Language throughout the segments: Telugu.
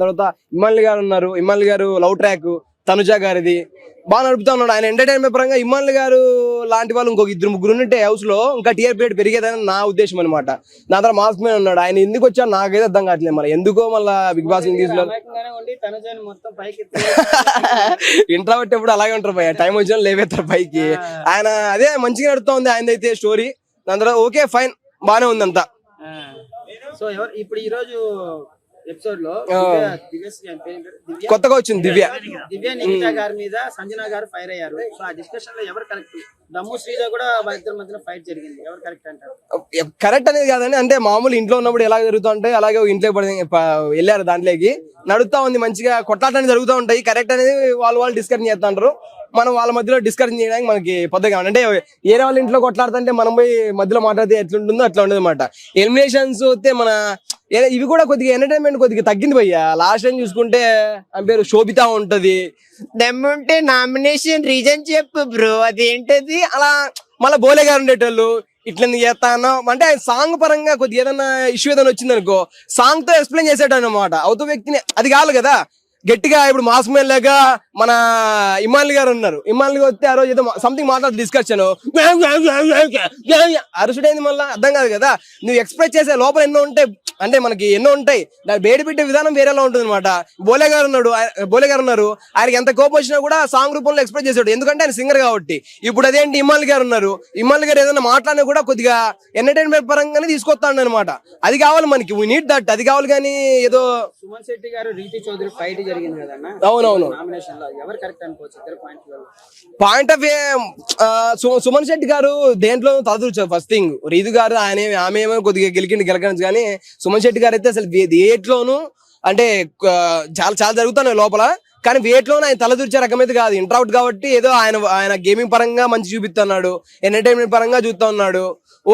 తర్వాత ఇమ్మాలి గారు ఉన్నారు. ఇమ్మాలి గారు లవ్ ట్రాక్, తనుజ గారిది బాగా నడుపుతా ఉన్నాడు. ఆయన ఎంటర్టైన్మెంట్ పరంగా ఇమ్మాలి గారు లాంటి వాళ్ళు ఇంకొక 2-3 ఉంటే హౌస్ లో ఇంకా టీఆర్పీ రేట్ పెరిగేదని నా ఉద్దేశం అనమాట. నా తర్వాత మాస్క్ మీద ఉన్నాడు. ఆయన ఎందుకు వచ్చాడు నాకైతే అర్థం కావట్లేదు. మరి ఎందుకో మళ్ళీ బిగ్ బాస్ ఇంట్రావర్ట్ ఎప్పుడు అలాగే ఉంటారు భయ, టైం వచ్చినా లేవేస్తారు పైకి. ఆయన అదే మంచిగా నడుపుతా ఉంది ఆయనదైతే స్టోరీ. దాని తర్వాత ఓకే ఫైన్ బానే ఉంది అంతా. సో ఇప్పుడు ఈ రోజు ఎపిసోడ్ లో కొత్తగా వచ్చింది దివ్య నిఖిత గారి మీద సంజన గారు ఫైర్ అయ్యారు. సో ఆ డిస్కషన్ లో ఎవరు కరెక్ట్? దమ్ము శ్రీజ కూడా వాళ్ళిద్దరి మధ్యన ఫైట్ జరిగింది, ఎవరు కరెక్ట్ అంటారు? కరెక్ట్ అనేది కాదండి, అంటే మామూలు ఇంట్లో ఉన్నప్పుడు ఎలా జరుగుతుంటాయి అలాగే ఇంట్లో వెళ్ళారు, దాంట్లోకి నడుస్తా ఉంది మంచిగా, కొట్లాటని జరుగుతూ ఉంటాయి. కరెక్ట్ అనేది వాళ్ళు డిస్కషన్ చేస్తుంటారు. మనం వాళ్ళ మధ్యలో డిస్కషన్ చేయడానికి మనకి పద్ధతి అంటే వేరే వాళ్ళ ఇంట్లో కొట్లాడుతుంటే మనం పోయి మధ్యలో మాట్లాడితే ఎట్లుంటుందో అట్లా ఉండదు అనమాట. ఎలిమినేషన్స్ వస్తే మన ఇవి కూడా కొద్దిగా ఎంటర్టైన్మెంట్ కొద్దిగా తగ్గింది భయ్య. లాస్ట్ టైం చూసుకుంటే ఆమె పేరు శోభిత ఉంటది, దమ్ముంటే నామినేషన్ రీజన్ చెప్పు బ్రో అదేంటది అలా. మళ్ళీ బోలే గారు ఉండేటోళ్ళు ఇట్లా చేస్తాను అంటే ఆయన సాంగ్ పరంగా కొద్దిగా ఏదైనా ఇష్యూ ఏదైనా వచ్చింది అనుకో సాంగ్ తో ఎక్స్ప్లెయిన్ చేసేట అనమాట అవతల వ్యక్తిని. అది కాదు కదా గట్టిగా ఇప్పుడు మాస్క్ మీద లేక మన ఇమ్మాలి గారు ఉన్నారు. ఇమ్మాలి వస్తే ఆ రోజు ఏదో సంథింగ్ మాట్లాడు డిస్కషన్ అరుసుడైంది మళ్ళీ అర్థం కాదు కదా. నువ్వు ఎక్స్ప్రెస్ చేసే లోపల ఎన్నో ఉంటాయి, అంటే మనకి ఎన్నో ఉంటాయి, దాన్ని బయట పెట్టే విధానం వేరేలా ఉంటుంది అనమాట. బోలే గారు ఉన్నారు, ఆయనకి ఎంత కోపం వచ్చినా కూడా సాంగ్ రూపంలో ఎక్స్ప్రెస్ చేసాడు, ఎందుకంటే ఆయన సింగర్ కాబట్టి. ఇప్పుడు అదేంటి ఇమ్మాలి గారు ఉన్నారు, ఇమ్మాలి గారు ఏదైనా మాట్లాడినా కూడా కొద్దిగా ఎంటర్టైన్మెంట్ పరంగానే తీసుకొస్తాడు అనమాట. అది కావాలి మనకి, వీ నీడ్ దట్, అది కావాలి. కానీ ఏదో సుమన్ శెట్టి గారు రీతి చౌదరి ఫైట్ జరిగింది కదన్నా, అవునవును, నామినేషన్ లో ఎవరు కరెక్ట్ అనుకోవచ్చు? పాయింట్ ఆఫ్ సుమన్ శెట్టి గారు దేంట్లో తలదూర్చారు. ఫస్ట్ థింగ్ రీతు గారు ఆమె ఏమో కొద్దిగా గెలకచ్చు, కానీ సుమన్ శెట్టి గారు అయితే అసలు వేట్లోను అంటే చాలా జరుగుతున్నాయి లోపల, కానీ వేట్లోనే ఆయన తలదూర్చే రకమైతే కాదు. ఇంట్రౌట్ కాబట్టి ఏదో ఆయన గేమింగ్ పరంగా మంచి చూపిస్తున్నాడు, ఎంటర్టైన్మెంట్ పరంగా చూస్తా ఉన్నాడు.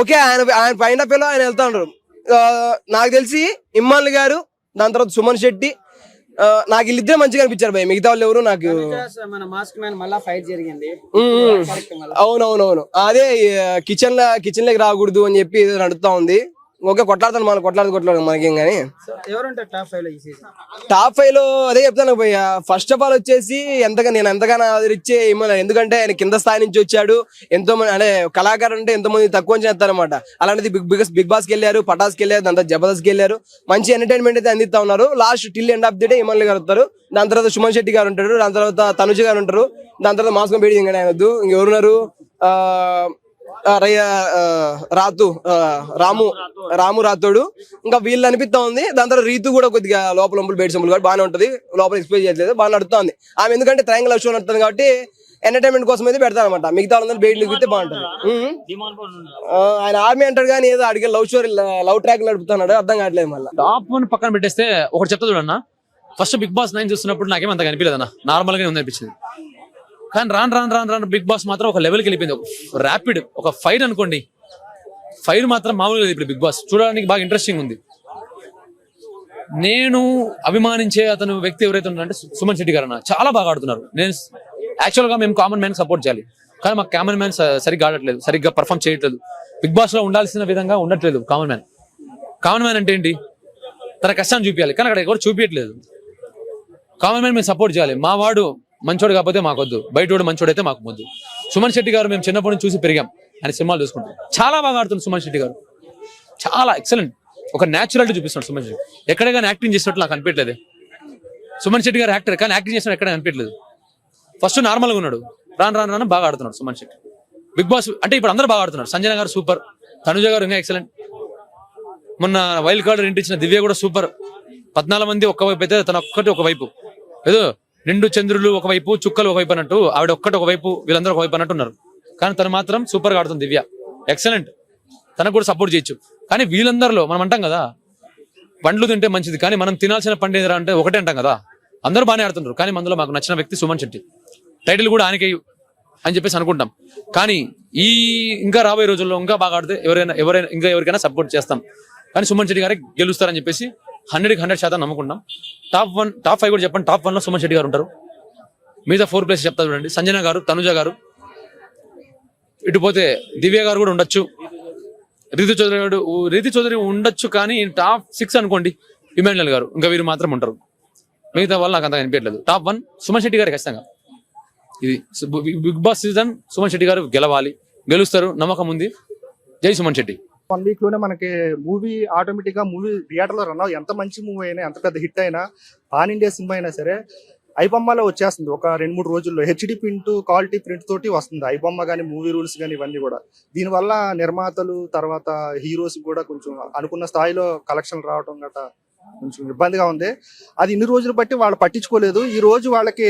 ఓకే ఆయన పాయింట్ ఆఫ్ వ్యూలో ఆయన వెళ్తా ఉన్నారు. నాకు తెలిసి ఇమ్మాలి గారు, దాని తర్వాత సుమన్ శెట్టి, నాకు వీళ్ళిద్దరే మంచిగా అనిపించారు భయ. మిగతా వాళ్ళు ఎవరు నాకు అవునవునవును అదే కిచెన్ లోకి రాకూడదు అని చెప్పి నడుస్తా ఉంది. ఓకే కొట్లాడతాను మనం కొట్లాడు మనకేం కానీ. టాప్ 5 లో అదే చెప్తాను భయ్య. ఫస్ట్ ఆఫ్ ఆల్ వచ్చేసి నేను ఎంతగానో ఆదరించే ఇమ్మని, ఎందుకంటే ఆయన కింద స్థాయి నుంచి వచ్చాడు. ఎంతో మంది అంటే కళాకారులు అంటే ఎంతో మంది తక్కువ చేస్తారనమాట. అలాంటిది బిగ్ బాస్కి వెళ్ళారు, పటాస్కి వెళ్ళారు, దాని తర్వాత జబర్దస్త్కి వెళ్ళారు. మంచి ఎంటర్టైన్మెంట్ అయితే అందిస్తా ఉన్నారు. Last till end of the day ఇమ్మల్ని గారు వస్తారు, దాని తర్వాత సుమన్ శెట్టి గారు ఉంటారు, దాని తర్వాత తనుజ గారు ఉంటారు, దాని తర్వాత మాస్కం బేడి ఇంకా ఆయన వద్దు, ఇంకెవరున్నారు రాము రాతోడు, ఇంకా వీళ్ళు అనిపిస్తా ఉంది. దాని తర్వాత రీతు కూడా కొద్దిగా లోపల బయట సింపుల్ కాబట్టి బాగానే ఉంటది, లోపల ఎక్స్ప్లెయిన్ చేయట్లేదు, బాగా నడుతా ఉంది ఆమె. ఎందుకంటే ట్రయాంగిల్ లవ్ షో నడుతుంది కాబట్టి ఎంటర్టైన్మెంట్ కోసం అయితే పెడతారు అనమాట. మిగతా వాళ్ళందరూ బయట దిగితే బాగుంటుంది. ఆయన ఆర్మీ అంటాడు కానీ ఏదో అడిగే లవ్ ట్రాక్ నడుపుతున్నాడు, అర్థం కావట్లేదు. మళ్ళీ టాప్ 1 పక్కన పెట్టేస్తే ఒకటి చెప్తా చూడన్నా, ఫస్ట్ బిగ్ బాస్ 9 చూస్తున్నప్పుడు నాకేం అంత కనిపించలేదు అన్న, నార్మల్ గానే ఉంది అనిపించింది. కానీ రాను బిగ్ బాస్ మాత్రం ఒక లెవెల్కి వెళ్ళిపోయింది. ర్యాపిడ్ ఒక ఫైర్ అనుకోండి, ఫైర్ మాత్రం మామూలుగా ఇప్పుడు బిగ్ బాస్ చూడడానికి బాగా ఇంట్రెస్టింగ్ ఉంది. నేను అభిమానించే అతను వ్యక్తి ఎవరైతే ఉన్నారంటే సుమన్ శెట్టి గారు అన్న, చాలా బాగా ఆడుతున్నారు. నేను యాక్చువల్గా మేము కామన్ మ్యాన్ సపోర్ట్ చేయాలి, కానీ మాకు కామన్ మ్యాన్ సరిగ్గా ఆడట్లేదు, సరిగ్గా పర్ఫామ్ చేయట్లేదు, బిగ్ బాస్ లో ఉండాల్సిన విధంగా ఉండట్లేదు. కామన్ మ్యాన్ అంటే ఏంటి, తన కష్టాన్ని చూపించాలి, కానీ అక్కడ ఎవరు చూపించట్లేదు. కామన్ మ్యాన్ మేము సపోర్ట్ చేయాలి. మా వాడు మంచోడు కాకపోతే మాకొద్దు, బయటోడు మంచోడు అయితే మాకు వద్దు. సుమన్ శెట్టి గారు మేము చిన్నప్పటి నుంచి చూసి పెరిగాం, ఆయన సినిమాలు చూసుకుంటాం, చాలా బాగా ఆడుతుంది సుమన్ శెట్టి గారు, చాలా ఎక్సలెంట్. ఒక న్యాచురాలిటీ చూపిస్తున్నాడు సుమన్ శెట్టి. ఎక్కడ కానీ యాక్టింగ్ చేసినట్లు నాకు అనిపించలేదు. సుమన్ శెట్టి గారు యాక్టర్, కానీ యాక్టింగ్ చేసినట్టు ఎక్కడ అనిపించలేదు. ఫస్ట్ నార్మల్గా ఉన్నాడు, రాను బాగా ఆడుతున్నాడు సుమన్ శెట్టి. బిగ్ బాస్ అంటే ఇప్పుడు అందరూ బాగా ఆడుతున్నారు. సంజన గారు సూపర్, తనుజ గారు ఇంకా ఎక్సలెంట్. మొన్న వైల్డ్ కార్డ్ ఎంట్రీ ఇచ్చిన దివ్య కూడా సూపర్. 14 మంది ఒక్కవైపు అయితే తన ఒక్కటి ఒకవైపు, ఏదో నిండు చంద్రులు ఒకవైపు, చుక్కలు ఒకవైపు అన్నట్టు ఆవిడ ఒక్కటి ఒకవైపు, వీళ్ళందరూ ఒకవైపు అన్నట్టు ఉన్నారు. కానీ తను మాత్రం సూపర్ గా ఆడుతుంది దివ్య, ఎక్సలెంట్. తనకు కూడా సపోర్ట్ చేయొచ్చు. కానీ వీళ్ళందరిలో మనం అంటాం కదా పండ్లు తింటే మంచిది, కానీ మనం తినాల్సిన పండు ఏదైనా అంటే ఒకటే అంటాం కదా. అందరూ బాగానే ఆడుతున్నారు, కానీ అందులో మాకు నచ్చిన వ్యక్తి సుమన్ శెట్టి. టైటిల్ కూడా ఆయనకి అని చెప్పేసి అనుకుంటాం, కానీ ఇంకా రాబోయే రోజుల్లో ఇంకా బాగా ఆడితే ఎవరికైనా సపోర్ట్ చేస్తాం. కానీ సుమన్ శెట్టి గారే గెలుస్తారని చెప్పేసి 100% నమ్ముకుంటాం. టాప్ 5 కూడా చెప్పండి. టాప్ 1 లో సుమన్ శెట్టి గారు ఉంటారు. మిగతా 4 ప్లేస్ చెప్తా చూడండి. సంజన గారు, తనుజ గారు, ఇటు పోతే దివ్య గారు కూడా ఉండొచ్చు, రీతి చౌదరి ఉండొచ్చు. కానీ టాప్ 6 అనుకోండి ఇమాన్యుయల్ గారు, ఇంకా వీరు మాత్రం ఉంటారు. మిగతా వాళ్ళు నాకు అంతగా అనిపించలేదు. టాప్ 1 సుమన్ శెట్టి గారు ఖచ్చితంగా. ఇది Bigg Boss season Suman Shetty గారు గెలవాలి, గెలుస్తారు, నమ్మకం ఉంది. జై సుమన్ శెట్టి. 1 వీక్ లోనే మనకి మూవీ ఆటోమేటిక్ గా మూవీ థియేటర్ లో రన్ అవ్వ, ఎంత మంచి మూవీ అయినా ఎంత పెద్ద హిట్ అయినా పాన్ ఇండియా సినిమా అయినా సరే ఐబొమ్మలో వచ్చేస్తుంది ఒక 2-3 రోజుల్లో. హెచ్డి ప్రింట్ క్వాలిటీ ప్రింట్ తోటి వస్తుంది ఐబొమ్మ కానీ మూవీ రూల్స్ కానీ ఇవన్నీ కూడా. దీనివల్ల నిర్మాతలు తర్వాత హీరోస్ కూడా కొంచెం అనుకున్న స్థాయిలో కలెక్షన్ రావడం గట్రా కొంచెం ఇబ్బందిగా ఉంది. అది ఇన్ని రోజులు బట్టి వాళ్ళు పట్టించుకోలేదు. ఈ రోజు వాళ్ళకి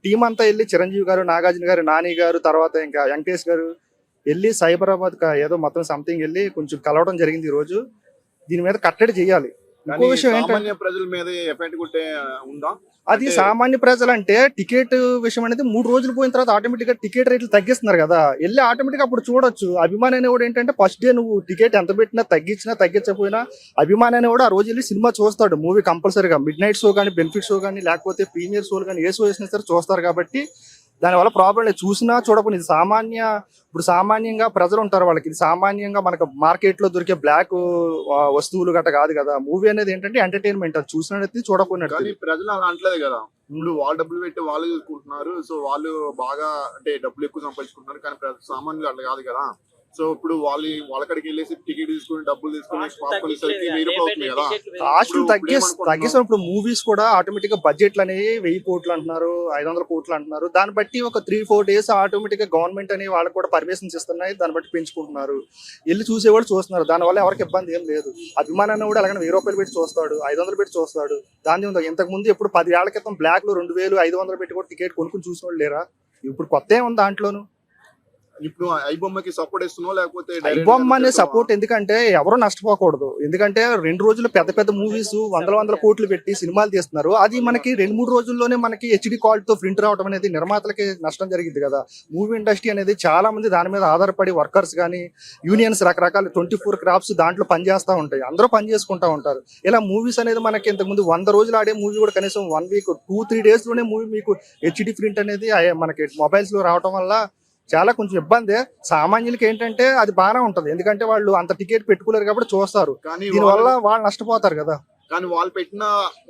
టీం అంతా వెళ్ళి చిరంజీవి గారు, నాగార్జున గారు, నాని గారు, తర్వాత ఇంకా వెంకటేష్ గారు వెళ్ళి సైబరాబాద్ ఏదో మొత్తం సంథింగ్ వెళ్ళి కొంచెం కలవడం జరిగింది. ఈ రోజు దీని మీద కట్టడి చేయాలి. ఇంకో విషయం ఏంటంటే ప్రజల మీద ఎఫెక్ట్ కొట్టే ఉందా? అది సామాన్య ప్రజలు అంటే టికెట్ విషయం అనేది 3 రోజులు పోయిన తర్వాత ఆటోమేటిక్ గా టికెట్ రేట్లు తగ్గిస్తున్నారు కదా, వెళ్ళి ఆటోమేటిక్ అప్పుడు చూడొచ్చు. అభిమాని అనేవాడు ఏంటంటే ఫస్ట్ డే నువ్వు టికెట్ ఎంత పెట్టినా తగ్గించినా తగ్గించకపోయినా అభిమాని అనేవాడు ఆ రోజు వెళ్ళి సినిమా చూస్తాడు. మూవీ కంపల్సరీగా మిడ్ నైట్ షో కానీ, బెనిఫిట్ షో కానీ, లేకపోతే ప్రీమియర్ షోలు కానీ, ఏ షో వేసినా సరే చూస్తారు. కాబట్టి దానివల్ల ప్రాబ్లం లేదు. చూసినా చూడకుండా ఇది ఇప్పుడు సామాన్యంగా ప్రజలు ఉంటారు, వాళ్ళకి ఇది సామాన్యంగా మనకు మార్కెట్ లో దొరికే బ్లాక్ వస్తువులు గట్ట కాదు కదా. మూవీ అనేది ఏంటంటే ఎంటర్టైన్మెంట్, అది చూసినట్టు చూడకున్నట్టు. కానీ ప్రజలు అలా అంటలేదు కదా. ఇప్పుడు వాళ్ళు డబ్బులు పెట్టి వాళ్ళు చూసుకుంటున్నారు, సో వాళ్ళు బాగా అంటే డబ్బులు ఎక్కువ సంపాదించుకుంటున్నారు. కానీ సామాన్యులు అట్లా కాదు కదా. సో ఇప్పుడు వాళ్ళకడికి వెళ్ళేసి టికెట్ తీసుకుని డబ్బులు తీసుకుని పాప్కార్న్ సరికి 1000 రూపాయలు అవుతుంది కదా. కాస్ట్ తగ్గిస్తాం. ఇప్పుడు మూవీస్ కూడా ఆటోమేటిక్ గా బడ్జెట్లు అనేవి 1000 కోట్లు అంటున్నారు, 500 కోట్లు అంటున్నారు. దాన్ని బట్టి ఒక 3-4 డేస్ ఆటోమేటిక్ గా గవర్నమెంట్ అని వాళ్ళకి కూడా పర్మిషన్స్ ఇస్తున్నాయి. దాన్ని బట్టి పెంచుకుంటున్నారు, వెళ్ళి చూసేవాళ్ళు చూస్తున్నారు. దానివల్ల ఎవరికి ఇబ్బంది ఏం లేదు. అభిమానాన్ని కూడా అలాగే 1000 రూపాయలు పెట్టి చూస్తాడు, 500 పెట్టి చూస్తాడు. దాని ఉంది. ఇంతకు ముందు ఇప్పుడు 10 ఏళ్ల క్రితం బ్లాక్ లో 2000, 500 పెట్టి కూడా టికెట్ కొనుక్కుని చూసిన వాళ్ళు లేరా? ఇప్పుడు కొత్త ఏముంది దాంట్లోను. ఇప్పుడు ఐబొమ్మకి సపోర్ట్ ఇస్తున్నావు లేకపోతే ఐబొమ్మ అనే సపోర్ట్ ఎందుకంటే ఎవరు నష్టపోకూడదు. ఎందుకంటే 2 రోజులు పెద్ద పెద్ద మూవీస్ 100 కోట్లు పెట్టి సినిమాలు తీస్తున్నారు. అది మనకి 2-3 రోజుల్లోనే మనకి హెచ్డి క్వాలిటీతో ప్రింట్ రావడం అనేది నిర్మాతలకి నష్టం జరిగింది కదా. మూవీ ఇండస్ట్రీ అనేది చాలా మంది దాని మీద ఆధారపడి వర్కర్స్ కానీ, యూనియన్స్ రకరకాల 24 క్రాఫ్ట్స్ దాంట్లో పనిచేస్తూ ఉంటాయి. అందరూ పని చేసుకుంటూ ఉంటారు. ఇలా మూవీస్ అనేది మనకి ఇంతకుముందు 100 రోజులు ఆడే మూవీ కూడా కనీసం 1 వీక్ 2-3 డేస్ లోనే మూవీ మీకు హెచ్డి ప్రింట్ అనేది మనకి మొబైల్స్ లో రావడం వల్ల చాలా కొంచెం ఇబ్బంది. సామాన్యులకి ఏంటంటే అది బాగానే ఉంటది, ఎందుకంటే వాళ్ళు అంత టికెట్ పెట్టుకోలేరు కాబట్టి చూస్తారు. దీనివల్ల వాళ్ళు నష్టపోతారు కదా. కానీ వాళ్ళు పెట్టిన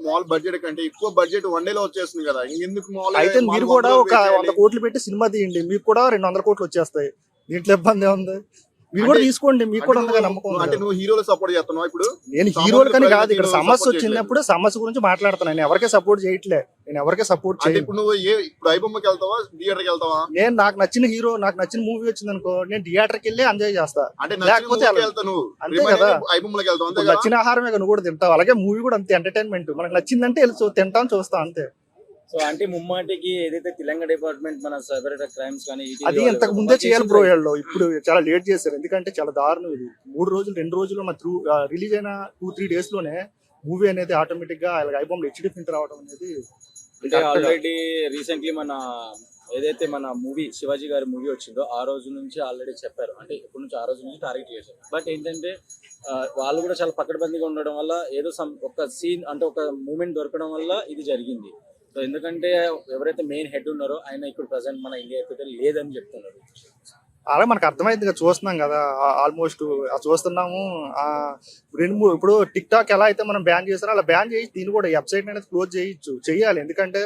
మాల్ బడ్జెట్ కంటే ఎక్కువ బడ్జెట్ 1 డేలో వచ్చేస్తుంది కదా. ఇంకెందుకు మాల్? అయితే మీరు కూడా ఒక 100 కోట్లు పెట్టి సినిమా తీయండి, మీకు కూడా 200 కోట్లు వచ్చేస్తాయి. దీంట్లో ఇబ్బంది ఉంది. మీరు కూడా తీసుకోండి, మీకు కూడా అంతగా నమ్మకం. అంటే నువ్వు హీరోలు సపోర్ట్ చేస్తున్నావు? ఇప్పుడు నేను హీరోలు కానీ కాదు, ఇక్కడ సమస్య వచ్చినప్పుడు సమస్య గురించి మాట్లాడుతున్నాను. నేను ఎవరికే సపోర్ట్ చేయట్లే, నేను ఎవరికే సపోర్ట్ చేయను. ఇప్పుడు నువ్వు ఇప్పుడు ఐబొమ్మకి వెళ్తావా, థియేటర్కి వెళ్తావా? నేను నాకు నచ్చిన హీరో, నాకు నచ్చిన మూవీ వచ్చింది అనుకో, నేను థియేటర్కి వెళ్ళి ఎంజాయ్ చేస్తా. అంటే లేకపోతే అంతే కదా, ఐబొమ్మకి వెళ్తావు. నచ్చిన ఆహారమే నువ్వు కూడా తింటావు. అలాగే మూవీ కూడా అంతే ఎంటర్టైన్మెంట్. మనకు నచ్చిందంటే వెళ్ళి తింటాం, చూస్తాం అంతే. సో అంటే ముమ్మాటికి ఏదైతే తెలంగాణ డిపార్ట్మెంట్ మన సైబర్ క్రైమ్స్ కానీ అది ఇంతకు ముందే చేయాలి బ్రో. ఇప్పుడు చాలా లేట్ చేశారు, ఎందుకంటే చాలా దారుణం ఇది. 2 రోజులు రిలీజ్ అయిన 2-3 డేస్ లోనే మూవీ అనేది ఆటోమేటిక్ గా ఐబొమ్ హెచ్డి ప్రింట్ రావడం అనేది. ఆల్రెడీ రీసెంట్లీ మన ఏదైతే మన మూవీ శివాజీ గారి మూవీ వచ్చిందో ఆ రోజు నుంచి ఆల్రెడీ చెప్పారు, అంటే ఇప్పటి నుంచి ఆ రోజు నుంచి టార్గెట్ చేశారు. బట్ ఏంటంటే వాళ్ళు కూడా చాలా పకడ్బందీగా ఉండడం వల్ల ఏదో ఒక సీన్ అంటే ఒక మూమెంట్ దొరకడం వల్ల ఇది జరిగింది. సో ఎందుకంటే ఎవరైతే మెయిన్ హెడ్ ఉన్నారో ఆయన ఇప్పుడు ప్రెసెంట్ మన ఇండియా అయితే లేదని చెప్తున్నారు. అలా మనకు అర్థమైంది కదా, చూస్తున్నాం కదా, ఆల్మోస్ట్ చూస్తున్నాము. ఇప్పుడు టిక్ టాక్ ఎలా అయితే మనం బ్యాన్ చేస్తారో అలా బ్యాన్ చేసి దీన్ని కూడా వెబ్సైట్ అనేది క్లోజ్ చేయాలి. ఎందుకంటే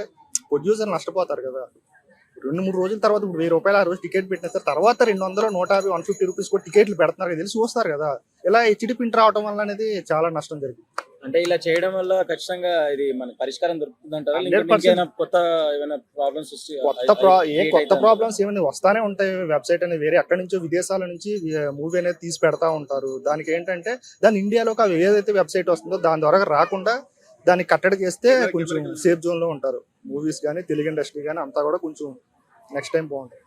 ప్రొడ్యూసర్ నష్టపోతారు కదా. 2-3 రోజుల తర్వాత ఇప్పుడు 1000 రూపాయలు ఆ రోజు టికెట్ పెట్టిన తర్వాత 200, 150, 150 రూపీస్ కూడా టికెట్లు పెడుతున్నారు కదా, తెలిసి చూస్తారు కదా. ఇలా హెచ్డి ప్రింట్ రావడం వల్ల అనేది చాలా నష్టం జరిగింది. అంటే ఇలా చేయడం వల్ల ఖచ్చితంగా ఇది మన పరిష్కారం దొరుకుతుంది అంటారా? కొత్త ప్రాబ్లమ్స్ ఏమైనా వస్తానే ఉంటాయి. వెబ్సైట్ అనేది వేరే ఎక్కడి నుంచో విదేశాల నుంచి మూవీ అనేది తీసి పెడతా ఉంటారు. దానికి ఏంటంటే దాని ఇండియాలోకి ఏదైతే వెబ్సైట్ వస్తుందో దాని ద్వారా రాకుండా దాన్ని కట్టడి చేస్తే కొంచెం సేఫ్ జోన్ లో ఉంటారు మూవీస్ కానీ, తెలుగు ఇండస్ట్రీ కానీ అంతా కూడా కొంచెం నెక్స్ట్ టైం బాగుంటుంది.